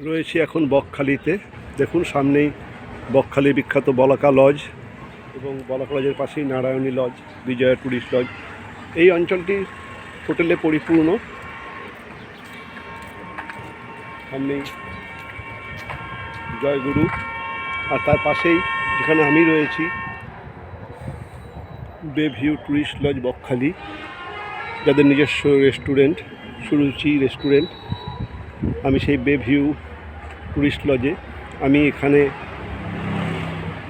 রয়েছি এখন বকখালিতে। দেখুন সামনেই বকখালি বিখ্যাত বলাকা লজ এবং বলাকা লজের পাশেই Narayani lodge, Bijoya tourist lodge. এই অঞ্চলটি হোটেলে পরিপূর্ণ। সামনেই জয়গুরু, আর তার পাশেই যেখানে আমি রয়েছি বে ভিউ ট্যুরিস্ট লজ বকখালি, যাদের নিজস্ব রেস্টুরেন্ট সুরুচি রেস্টুরেন্ট। আমি সেই বে ভিউ ট্যুরিস্ট লজে আমি এখানে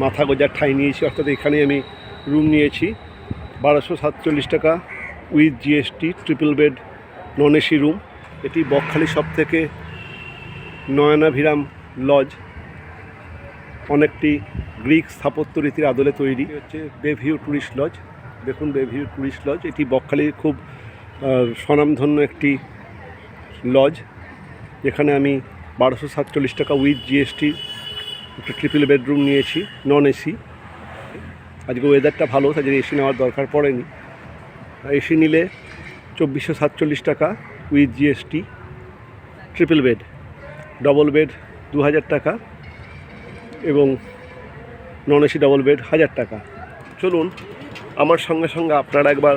মাথা গোজার ঠাঁই নিয়েছি, অর্থাৎ এখানে আমি রুম নিয়েছি 1247 টাকা with GST, triple bed non AC room. এটি বকখালি সব থেকে নয়নাভিরাম লজ, অনেকটি গ্রিক স্থাপত্য রীতির আদলে তৈরি। হচ্ছে বে ভিউ ট্যুরিস্ট লজ। দেখুন বে ভিউ ট্যুরিস্ট লজ, এটি বকখালির খুব স্বনামধন্য একটি লজ, যেখানে আমি 1247 টাকা উইথ জিএসটি একটা ট্রিপল বেডরুম নিয়েছি নন এসি। আজকে ওয়েদারটা ভালো, তাই জন্য এসি নেওয়ার দরকার পড়েনি। এসি নিলে 2447 টাকা with GST, triple bed. Double bed 2000 টাকা এবং নন এসি ডবল বেড 1000 টাকা। চলুন আমার সঙ্গে সঙ্গে আপনারা একবার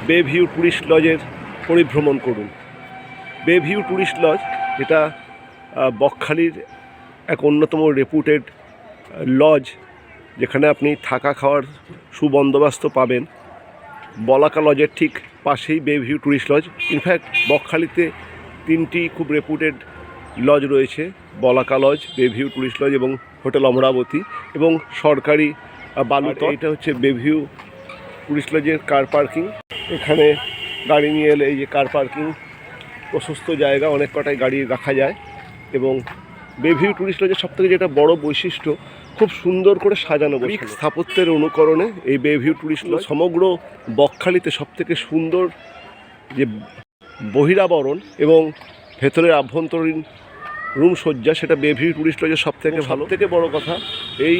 বে ভিউ ট্যুরিস্ট লজের পরিভ্রমণ করুন। বে ভিউ ট্যুরিস্ট লজ, এটা বকখালির এক অন্যতম রেপুটেড লজ, যেখানে আপনি থাকা খাওয়ার সুবন্দোবস্ত পাবেন। বলাকা লজের ঠিক পাশেই বে ভিউ ট্যুরিস্ট লজ। ইনফ্যাক্ট বকখালিতে 3টি খুব রেপুটেড লজ রয়েছে: বলাকা লজ, বে ভিউ ট্যুরিস্ট লজ এবং হোটেল অমরাবতী এবং সরকারি বালুতট। এটা হচ্ছে বে ভিউ ট্যুরিস্ট লজের কার পার্কিং। এখানে গাড়ি নিয়ে এলে এই যে কার পার্কিং, প্রশস্ত জায়গা, অনেক কটাই গাড়ি রাখা যায়। এবং বে ভিউ ট্যুরিস্ট লজের সবথেকে যেটা বড় বৈশিষ্ট্য, খুব সুন্দর করে সাজানো গ্রিক স্থাপত্যের অনুকরণে এই বে ভিউ ট্যুরিস্ট লজ। সমগ্র বকখালিতে সবথেকে সুন্দর যে বহিরাবরণ এবং ভেতরের আভ্যন্তরীণ রুম সজ্জা, সেটা বে ভিউ ট্যুরিস্ট লজের সবথেকে ভালো। থেকে বড় কথা, এই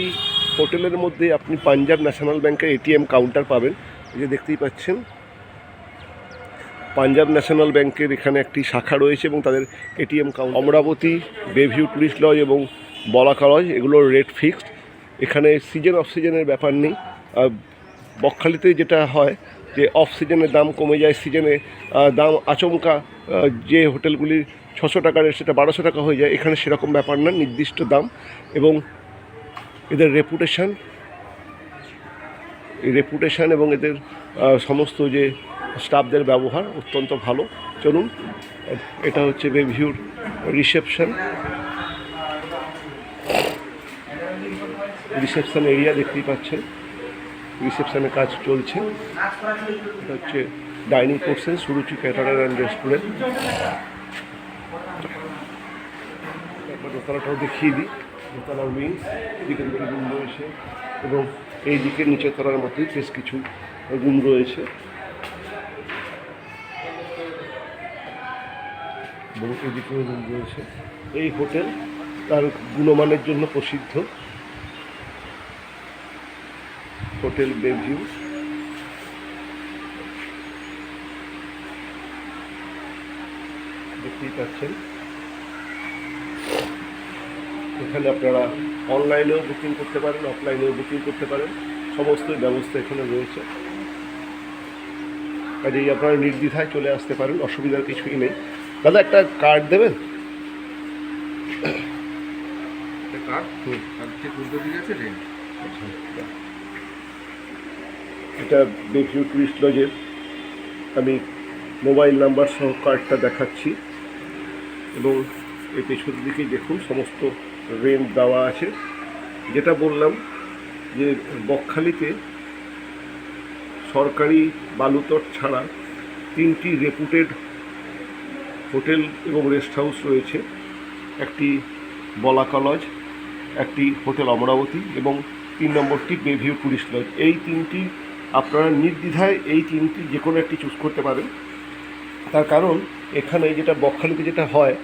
হোটেলের মধ্যে আপনি পাঞ্জাব ন্যাশনাল ব্যাংকের এটিএম কাউন্টার পাবেন। এই যে দেখতেই পাচ্ছেন, পাঞ্জাব ন্যাশনাল ব্যাংকের এখানে একটি শাখা রয়েছে এবং তাদের এটিএম কাউন্টার। অমরাবতী, বে ভিউ ট্যুরিস্ট লজ এবং বলাকা লজ, এগুলোর রেট ফিক্সড। এখানে সিজন অফ সিজনের ব্যাপার নেই। বকখালিতে যেটা হয় যে অফ সিজনে দাম কমে যায়, সিজনে দাম আচমকা যে হোটেলগুলির 600 টাকার সেটা 1200 টাকা হয়ে যায়। এখানে সেরকম ব্যাপার না, নির্দিষ্ট দাম। এবং এদের রেপুটেশন এবং এদের সমস্ত যে স্টাফদের ব্যবহার অত্যন্ত ভালো। চলুন, এটা হচ্ছে বে ভিউর রিসেপশন এরিয়া, দেখতেই পাচ্ছেন রিসেপশনের কাজ চলছে। এটা হচ্ছে dining portion, Suruchi caterer and restaurant. একবার দোতলাটাও দেখিয়ে দিই। দোতলার উইং, এদিকে দুটো রুম রয়েছে এবং এই দিকে নিচের তলার মধ্যেই বেশ কিছু রুম রয়েছে এবং এদিকেও রুম রয়েছে। এই হোটেল তার গুণমানের জন্য প্রসিদ্ধ, হোটেল বে ভিউ। দেখতেই পাচ্ছেন, এখানে আপনারা অনলাইনেও বুকিং করতে পারেন, অফলাইনেও বুকিং করতে পারেন, সমস্ত ব্যবস্থা এখানে রয়েছে। কাজেই আপনারা নির্দ্বিধায় চলে আসতে পারেন, অসুবিধার কিছুই নেই। দাদা একটা কার্ড দেবেন? এটা বে ভিউ ট্যুরিস্ট লজের আমি মোবাইল নাম্বার সহ কার্ডটা দেখাচ্ছি এবং এই পেছনের দিকেই দেখুন সমস্ত রেন্ট দেওয়া আছে। যেটা বললাম যে বকখালিতে সরকারি বালুতট ছাড়া 3টি রেপুটেড হোটেল এবং রেস্ট হাউস রয়েছে। একটি বলাকা লজ, একটি হোটেল অমরাবতী এবং 3 নম্বরটি বে ভিউ ট্যুরিস্ট লজ। এই 3টি আপনারা নির্দ্বিধায় এই 3টি যে কোনো একটি চুজ করতে পারেন। তার কারণ এখানে যেটা বকখালিতে যেটা হয়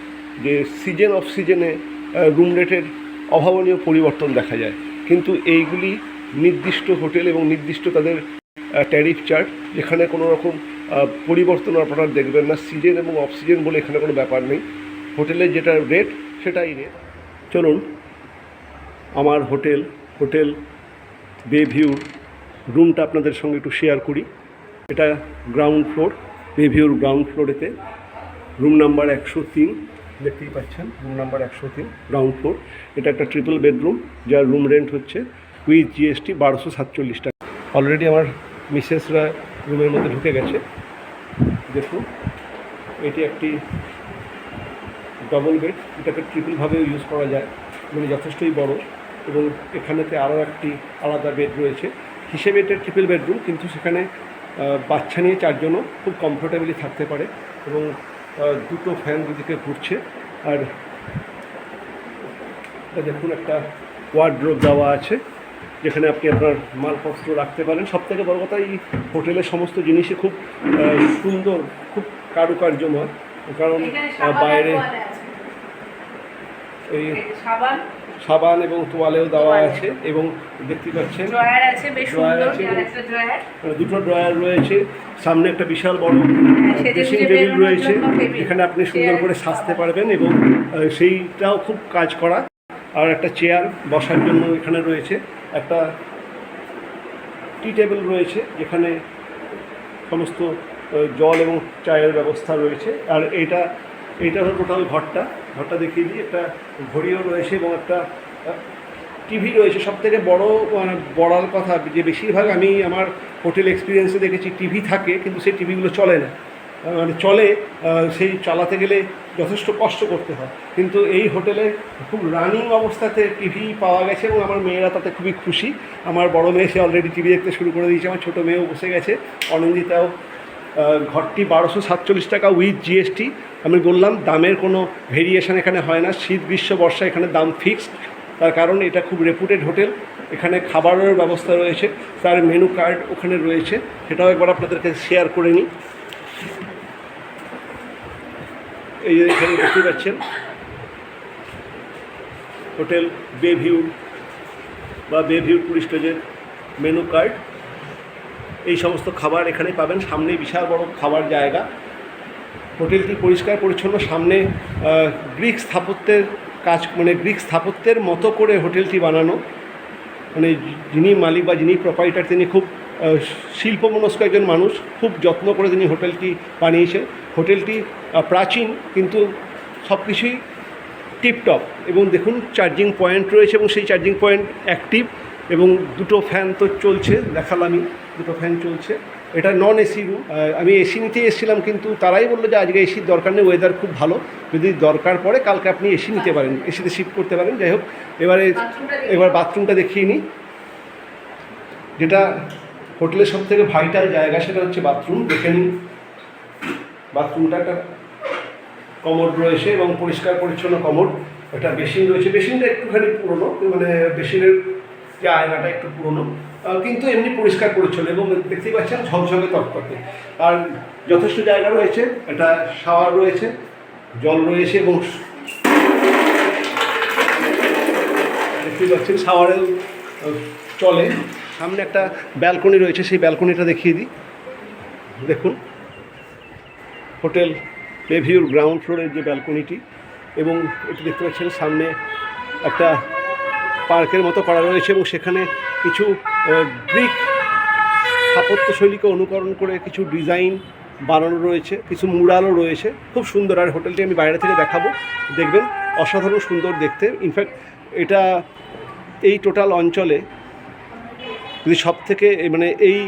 যে সিজন অফ সিজনে রুম রেটের অভাবনীয় পরিবর্তন দেখা যায়, কিন্তু এইগুলি নির্দিষ্ট হোটেল এবং নির্দিষ্ট তাদের ট্যারিফ চার্ট, যেখানে কোনো রকম পরিবর্তন আপনারা দেখবেন না। সিজন এবং অফ সিজন বলে এখানে কোনো ব্যাপার নেই। হোটেলের যেটা রেট সেটাই রেট। চলুন আমার হোটেল বে ভিউর রুমটা আপনাদের সঙ্গে একটু শেয়ার করি। এটা গ্রাউন্ড ফ্লোর, বে ভিউর গ্রাউন্ড ফ্লোরেতে রুম নাম্বার 103, দেখতেই পাচ্ছেন রুম নাম্বার 103 গ্রাউন্ড ফ্লোর। এটা একটা ট্রিপল বেডরুম, যার রুম রেন্ট হচ্ছে উইথ জিএসটি 1247 টাকা। অলরেডি আমার মিসেসরা রুমের মধ্যে ঢুকে গেছে। দেখুন এটি একটি ডবল বেড, এটাকে ট্রিপলভাবে ইউজ করা যায়, মানে যথেষ্টই বড়। এবং এখানেতে আরও একটি আলাদা বেড রয়েছে, হিসেবে এটা ট্রিপল বেডরুম, কিন্তু সেখানে বাচ্চা নিয়ে 4 জনও খুব কমফোর্টেবলি থাকতে পারে। এবং দুটো ফ্যান দুদিকে ঘুরছে। আর দেখুন একটা ওয়ার্ডরোব দেওয়া আছে, যেখানে আপনি আপনার মালপত্র রাখতে পারেন। সবথেকে বড় কথা, এই হোটেলের সমস্ত জিনিসই খুব সুন্দর, খুব কারুকার্যময়। কারণ বাইরে এই সাবান এবং তোয়ালেও দেওয়া আছে, এবং দেখতে পাচ্ছেন দুটো ড্রয়ার রয়েছে। সামনে একটা বিশাল বড় ড্রেসিং টেবিল রয়েছে, এখানে আপনি সুন্দর করে সাজতে পারবেন, এবং সেইটাও খুব কাজ করা। আর একটা চেয়ার বসার জন্য এখানে রয়েছে, একটা টি টেবিল রয়েছে, যেখানে সমস্ত জল এবং চায়ের ব্যবস্থা রয়েছে। আর এইটা হলো টোটাল ঘরটা দেখিয়ে দিই। একটা ঘড়িও রয়েছে এবং একটা টিভি রয়েছে। সবথেকে বড়ার কথা যে বেশিরভাগ আমি আমার হোটেল এক্সপিরিয়েন্সে দেখেছি টিভি থাকে, কিন্তু সেই টিভিগুলো চলে না। মানে চলে, সেই চালাতে গেলে যথেষ্ট কষ্ট করতে হয়। কিন্তু এই হোটেলে খুব রানিং অবস্থাতে টিভি পাওয়া গেছে, এবং আমার মেয়েরা তাতে খুবই খুশি। আমার বড় মেয়ে সে অলরেডি টিভি দেখতে শুরু করে দিয়েছে, আমার ছোটো মেয়েও বসে গেছে, অনিন্দিতাও। ঘরটি 1247 টাকা উইথ জিএসটি। আমি বললাম দামের কোনো ভেরিয়েশন এখানে হয় না, শীত গ্রীষ্ম বর্ষা এখানে দাম ফিক্সড। তার কারণ এটা খুব রেপুটেড হোটেল। এখানে খাবারের ব্যবস্থা রয়েছে, তার মেনু কার্ড ওখানে রয়েছে, সেটাও একবার আপনাদেরকে শেয়ার করে নিই। এই যে এখানে দেখতে পাচ্ছেন হোটেল বে ভিউ বা বে ভিউ টুরিস্ট লজের মেনু কার্ড। এই সমস্ত খাবার এখানে পাবেন। সামনে বিশাল বড় খাবার জায়গা। হোটেলটি পরিষ্কার পরিচ্ছন্ন। সামনে গ্রিক স্থাপত্যের কাজ, মানে গ্রিক স্থাপত্যের মতো করে হোটেলটি বানানো। মানে যিনি মালিক বা যিনি প্রোপাইটার, তিনি খুব শিল্পমনস্ক একজন মানুষ, খুব যত্ন করে তিনি হোটেলটি বানিয়েছে। হোটেলটি প্রাচীন, কিন্তু সব কিছুই টিপটপ। এবং দেখুন চার্জিং পয়েন্ট রয়েছে, এবং সেই চার্জিং পয়েন্ট অ্যাক্টিভ, এবং দুটো ফ্যান তো চলছে, দেখালামই দুটো ফ্যান চলছে। এটা নন এসি রুম। আমি এসি নিতে এসেছিলাম, কিন্তু তারাই বললো যে আজকে এসির দরকার নেই, ওয়েদার খুব ভালো, যদি দরকার পড়ে কালকে আপনি এসি নিতে পারেন, এসিতে শিফট করতে পারেন। যাই হোক, এবার বাথরুমটা দেখিয়ে নিই। যেটা হোটেলের সবথেকে ভাইটাল জায়গা, সেটা হচ্ছে বাথরুম। দেখে নিন বাথরুমটা, একটা কমোড রয়েছে এবং পরিষ্কার পরিচ্ছন্ন কমোড। একটা বেসিন রয়েছে, বেসিনটা একটুখানি পুরনো, মানে বেসিনের যে আয়নাটা একটু পুরনো, কিন্তু এমনি পরিষ্কার পরিচ্ছন্ন, এবং দেখতেই পাচ্ছেন ঝকঝকে তকতকে। আর যথেষ্ট জায়গা রয়েছে, একটা শাওয়ার রয়েছে, জল রয়েছে, এবং দেখতেই পাচ্ছেন শাওয়ারেও চলে। সামনে একটা ব্যালকনি রয়েছে, সেই ব্যালকনিটা দেখিয়ে দিই। দেখুন হোটেল বে ভিউর গ্রাউন্ড ফ্লোরের যে ব্যালকনিটি, এবং এটি দেখতে পাচ্ছেন সামনে একটা পার্কের মতো করা রয়েছে, এবং সেখানে কিছু গ্রিক স্থাপত্যশৈলীকে অনুকরণ করে কিছু ডিজাইন বানানো রয়েছে, কিছু মুরালও রয়েছে, খুব সুন্দর। আর হোটেলটি আমি বাইরে থেকে দেখাবো, দেখবেন অসাধারণ সুন্দর দেখতে। ইনফ্যাক্ট এটা এই টোটাল অঞ্চলে যদি সবথেকে, মানে এই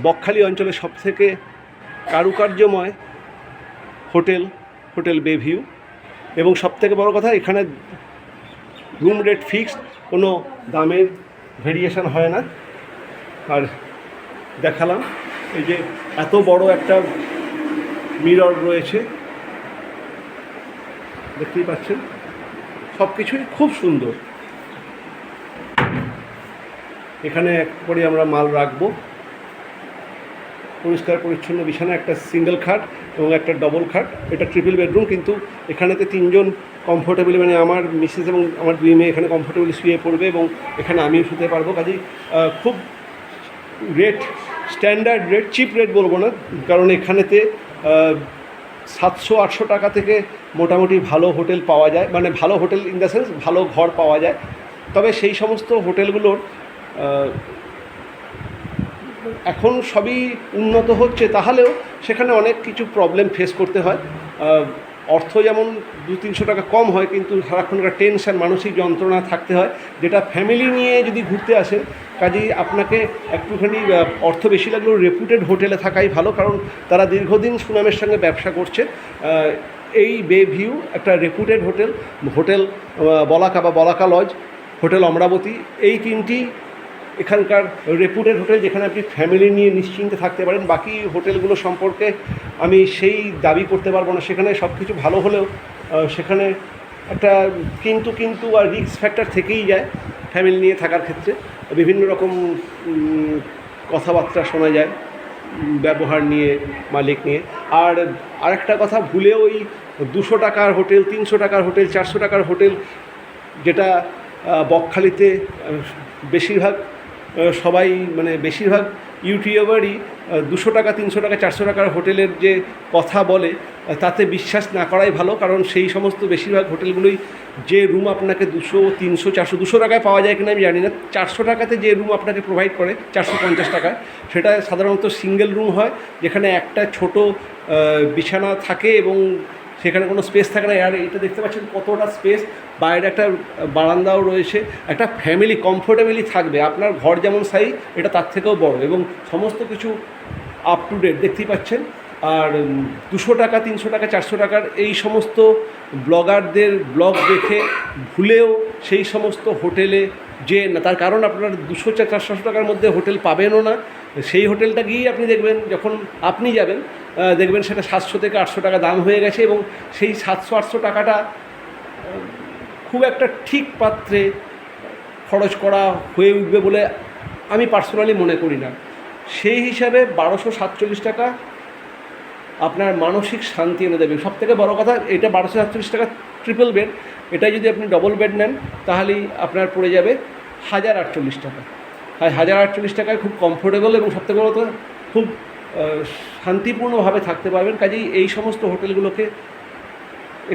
বকখালি অঞ্চলে সবথেকে কারুকার্যময় হোটেল বে ভিউ। এবং সবথেকে বড় কথা, এখানে রুম রেট ফিক্সড, কোনো দামের ভেরিয়েশন হয় না। আর দেখালাম এই যে এত বড় একটা মিরর রয়েছে, দেখতেই পাচ্ছেন, সব কিছুই খুব সুন্দর। এখানে করে আমরা মাল রাখবো, পরিষ্কার পরিচ্ছন্ন বিছানা, একটা সিঙ্গেল খাট এবং একটা ডবল খাট। এটা ট্রিপল বেডরুম, কিন্তু এখানেতে 3 জন কমফোর্টেবলি, মানে আমার মিসেস এবং আমার 2 মেয়ে এখানে কমফোর্টেবলি শুয়ে পড়বে, এবং এখানে আমিও শুতে পারবো। কাজেই খুব স্ট্যান্ডার্ড রেট, চিপ রেট বলবো না, কারণ এখানেতে 700-800 টাকা থেকে মোটামুটি ভালো হোটেল পাওয়া যায়, মানে ভালো হোটেল ইন দ্য সেন্স ভালো ঘর পাওয়া যায়। তবে সেই সমস্ত হোটেলগুলোর এখন সবই উন্নত হচ্ছে, তাহলেও সেখানে অনেক কিছু প্রবলেম ফেস করতে হয়। অর্থ যেমন 200-300 টাকা কম হয়, কিন্তু সারাক্ষণকার টেনশন, মানসিক যন্ত্রণা থাকতে হয়, যেটা ফ্যামিলি নিয়ে যদি ঘুরতে আসেন কাজেই আপনাকে একটুখানি অর্থ বেশি লাগলেও রেপুটেড হোটেলে থাকাই ভালো, কারণ তারা দীর্ঘদিন সুনামের সঙ্গে ব্যবসা করছে। এই বে ভিউ একটা রেপুটেড হোটেল বলাকা বা বলাকা লজ, হোটেল অমরাবতী, এই তিনটি এখানকার রেপুটেড হোটেল, যেখানে আপনি ফ্যামিলি নিয়ে নিশ্চিন্তে থাকতে পারেন। বাকি হোটেলগুলো সম্পর্কে আমি সেই দাবি করতে পারবো না, সেখানে সব কিছু ভালো হলেও সেখানে একটা কিন্তু আর রিস্ক ফ্যাক্টর থেকেই যায় ফ্যামিলি নিয়ে থাকার ক্ষেত্রে। বিভিন্ন রকম কথাবার্তা শোনা যায় ব্যবহার নিয়ে, মালিক নিয়ে। আর আরেকটা কথা, ভুলেও ওই 200 টাকার হোটেল, 300 টাকার হোটেল, 400 টাকার হোটেল, যেটা বকখালিতে বেশিরভাগ সবাই মানে বেশিরভাগ ইউটিউবারই 200 টাকা, 300 টাকা, 400 টাকার হোটেলের যে কথা বলে তাতে বিশ্বাস না করাই ভালো, কারণ সেই সমস্ত বেশিরভাগ হোটেলগুলোই যে রুম আপনাকে 200, 300, 400, 200 টাকায় পাওয়া যায় কিনা আমি জানি না, 400 টাকাতে যে রুম আপনাকে প্রোভাইড করে 450 টাকায়, সেটা সাধারণত সিঙ্গেল রুম হয়, যেখানে একটা ছোট বিছানা থাকে এবং সেখানে কোনো স্পেস থাকে না। আর এটা দেখতে পাচ্ছেন কতটা স্পেস, বাইরে একটা বারান্দাও রয়েছে, একটা ফ্যামিলি কমফোর্টেবলি থাকবে। আপনার ঘর যেমন সাইজ, এটা তার থেকেও বড় এবং সমস্ত কিছু আপ টু ডেট দেখতেই পাচ্ছেন। আর 200 টাকা, 300 টাকা, 400 টাকার এই সমস্ত ব্লগারদের ব্লগ দেখে ভুলেও সেই সমস্ত হোটেলে যে না, তার কারণ আপনার 200-400 টাকার মধ্যে হোটেল পাবেনও না। সেই হোটেলটা গিয়েই আপনি দেখবেন, যখন আপনি যাবেন দেখবেন সেটা 700 থেকে 800 টাকা দাম হয়ে গেছে, এবং সেই 700-800 টাকাটা খুব একটা ঠিক পাত্রে খরচ করা হয়ে উঠবে বলে আমি পার্সোনালি মনে করি না। সেই হিসাবে 1247 টাকা আপনার মানসিক শান্তি এনে দেবে। সবথেকে বড় কথা, এটা 1247 টাকা ট্রিপল বেড, এটা যদি আপনি ডবল বেড নেন তাহলেই আপনার পড়ে যাবে 1048 টাকা। আর 1048 টাকায় খুব কমফোর্টেবল এবং সবথেকে বড় কথা খুব শান্তিপূর্ণভাবে থাকতে পারবেন। কাজেই এই সমস্ত হোটেলগুলোকে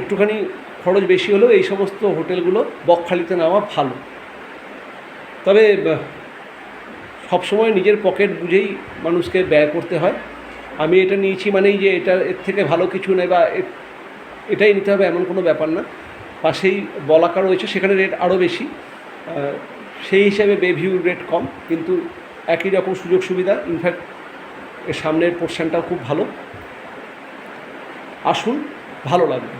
একটুখানি খরচ বেশি হলেও এই সমস্ত হোটেলগুলো বকখালিতে নেওয়া ভালো। তবে সবসময় নিজের পকেট বুঝেই মানুষকে ব্যয় করতে হয়। আমি এটা নিয়েছি মানেই যে এটা এর থেকে ভালো কিছু নেই বা এটাই নিতে হবে এমন কোনো ব্যাপার না। পাশেই বলাকা রয়েছে, সেখানে রেট আরও বেশি, সেই হিসাবে বে ভিউর রেট কম, কিন্তু একই রকম সুযোগ সুবিধা। ইনফ্যাক্ট এর সামনের পোর্শনটাও খুব ভালো। আসুন, ভালো লাগবে।